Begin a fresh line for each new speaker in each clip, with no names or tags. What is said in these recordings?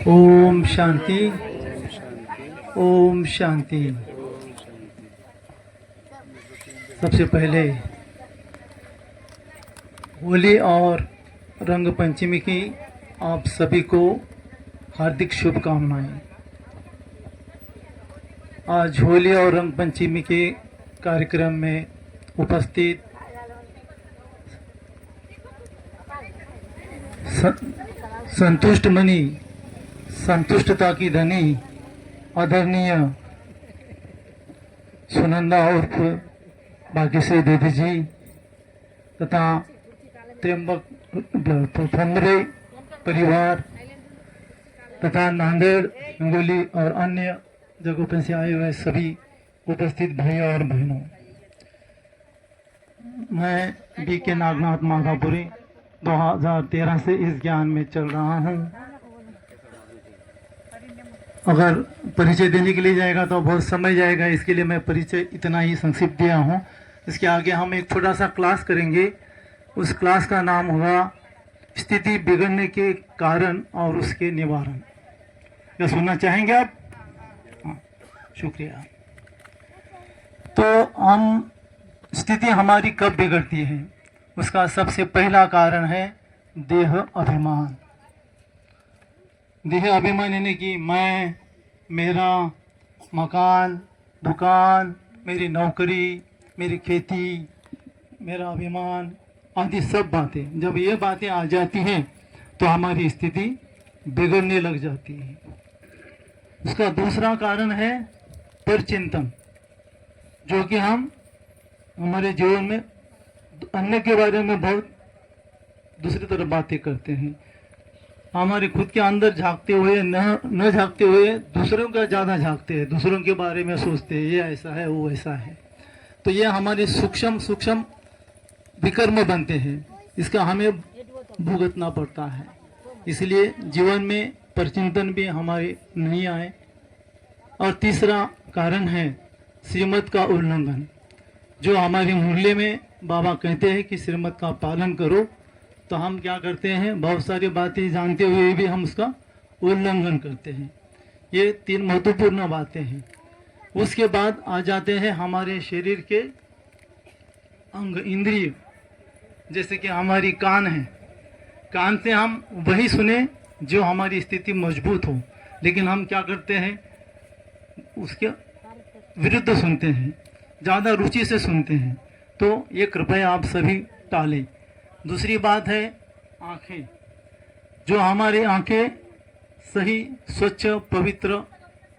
ओम शांति। ओम शांति। सबसे पहले होली और रंग पंचमी की आप सभी को हार्दिक शुभकामनाएं। आज होली और रंग पंचमी के कार्यक्रम में उपस्थित संतुष्ट मणि, संतुष्टता की धनी आदरणीय सुनंदा उर्फ भाग्यश्री दीदी जी तथा त्र्यंबक फंदरे परिवार तथा नांदेड़, हिंगोली और अन्य जगहों पर से आए हुए सभी उपस्थित भाइयों और बहनों, मैं बी के नागनाथ माघापुरी 2013 से इस ज्ञान में चल रहा हूँ। अगर परिचय देने के लिए जाएगा तो बहुत समय जाएगा, इसके लिए मैं परिचय इतना ही संक्षिप्त दिया हूँ। इसके आगे हम एक छोटा सा क्लास करेंगे। उस क्लास का नाम होगा स्थिति बिगड़ने के कारण और उसके निवारण। क्या सुनना चाहेंगे आप? हाँ, शुक्रिया। तो हम स्थिति हमारी कब बिगड़ती है, उसका सबसे पहला कारण है देह अभिमान। देह अभिमान यानी कि मैं, मेरा, मकान, दुकान, मेरी नौकरी, मेरी खेती, मेरा अभिमान आदि सब बातें, जब ये बातें आ जाती हैं तो हमारी स्थिति बिगड़ने लग जाती है। उसका दूसरा कारण है परचिंतन, जो कि हम हमारे जीवन में अन्य के बारे में बहुत दूसरी तरह बातें करते हैं। हमारे खुद के अंदर झांकते हुए न झांकते हुए दूसरों का ज़्यादा झांकते हैं, दूसरों के बारे में सोचते हैं, ये ऐसा है वो ऐसा है। तो ये हमारे सूक्ष्म विकर्म बनते हैं, इसका हमें भुगतना पड़ता है। इसलिए जीवन में परचिंतन भी हमारे नहीं आए। और तीसरा कारण है श्रीमत का उल्लंघन। जो हमारे मुहल्ले में बाबा कहते हैं कि श्रीमत का पालन करो, तो हम क्या करते हैं, बहुत सारी बातें जानते हुए भी हम उसका उल्लंघन करते हैं। ये तीन महत्वपूर्ण बातें हैं। उसके बाद आ जाते हैं हमारे शरीर के अंग इंद्रिय, जैसे कि हमारी कान है। कान से हम वही सुने जो हमारी स्थिति मजबूत हो, लेकिन हम क्या करते हैं, उसके विरुद्ध सुनते हैं, ज़्यादा रुचि से सुनते हैं। तो ये कृपया आप सभी टालें। दूसरी बात है आँखें। जो हमारी आँखें सही, स्वच्छ, पवित्र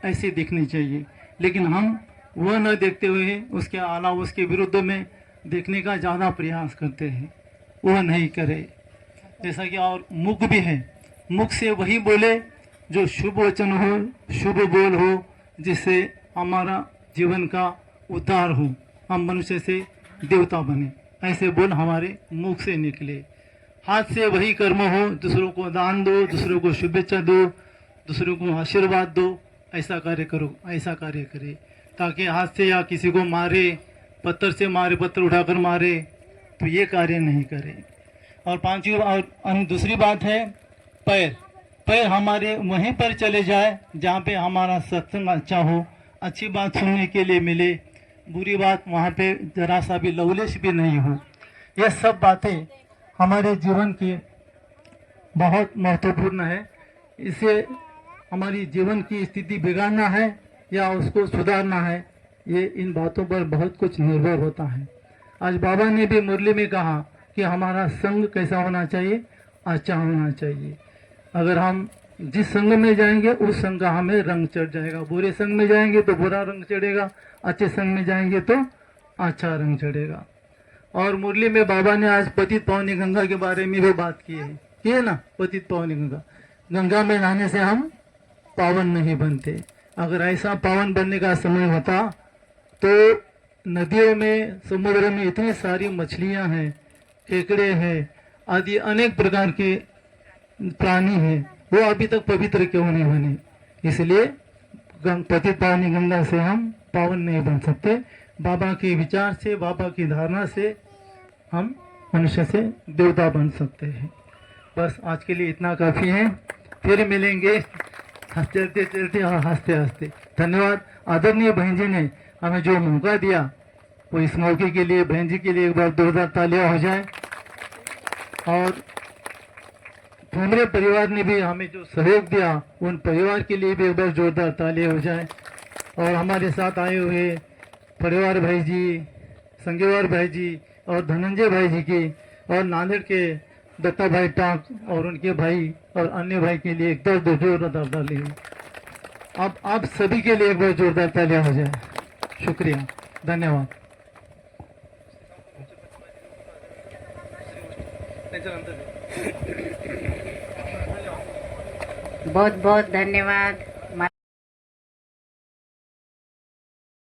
ऐसी दिखनी चाहिए, लेकिन हम वह न देखते हुए उसके अलावा उसके विरुद्ध में देखने का ज़्यादा प्रयास करते हैं। वह नहीं करे। जैसा कि और मुख भी है, मुख से वही बोले जो शुभ वचन हो, शुभ बोल हो, जिससे हमारा जीवन का उद्धार हो, हम मनुष्य से देवता बने। ऐसे बोल हमारे मुख से निकले। हाथ से वही कर्म हो, दूसरों को दान दो, दूसरों को शुभेच्छा दो, दूसरों को आशीर्वाद दो, ऐसा कार्य करो, ऐसा कार्य करे। ताकि हाथ से या किसी को मारे, पत्थर से मारे, पत्थर उठाकर मारे, तो ये कार्य नहीं करे। और पांचवी और दूसरी बात है पैर। पैर हमारे वहीं पर चले जाए जहाँ पे हमारा सत्संग अच्छा हो, अच्छी बात सुनने के लिए मिले, बुरी बात वहाँ पे जरा सा भी लवलेश भी नहीं हो। यह सब बातें हमारे जीवन की बहुत महत्वपूर्ण है। इसे हमारी जीवन की स्थिति बिगाड़ना है या उसको सुधारना है, ये इन बातों पर बहुत कुछ निर्भर होता है। आज बाबा ने भी मुरली में कहा कि हमारा संग कैसा होना चाहिए, अच्छा होना चाहिए। अगर हम जिस संग में जाएंगे उस संग का हमें रंग चढ़ जाएगा। बुरे संग में जाएंगे तो बुरा रंग चढ़ेगा, अच्छे संग में जाएंगे तो अच्छा रंग चढ़ेगा। और मुरली में बाबा ने आज पतित पावनी गंगा के बारे में भी बात की है ना। पतित पावनी गंगा, गंगा में नहाने से हम पावन नहीं बनते। अगर ऐसा पावन बनने का समय होता तो नदियों में, समुद्र में इतनी सारी मछलियां हैं, केकड़े हैं, आदि अनेक प्रकार के प्राणी हैं, वो अभी तक पवित्र क्यों नहीं बने? इसलिए पतित पावनी गंगा से हम पावन नहीं बन सकते। बाबा के विचार से, बाबा की धारणा से हम मनुष्य से देवता बन सकते हैं। बस आज के लिए इतना काफ़ी है। फिर मिलेंगे चलते चलते और हंसते हंसते। धन्यवाद। आदरणीय बहन जी ने हमें जो मौका दिया, वो इस मौके के लिए बहन जी के लिए एक बार 2000 तालियां हो जाए। और ठुमरे परिवार ने भी हमें जो सहयोग दिया, उन परिवार के लिए भी एक बार जोरदार तालियां हो जाए। और हमारे साथ आए हुए परिवार भाई जी, संगेवार भाई जी और धनंजय भाई जी की, और नांदेड़ के दत्ता भाई टाक और उनके भाई और अन्य भाई के लिए एक बार जोरदार तालियां। अब आप सभी के लिए एक बार जोरदार तालियां हो जाए। शुक्रिया, धन्यवाद।
बहुत बहुत धन्यवाद।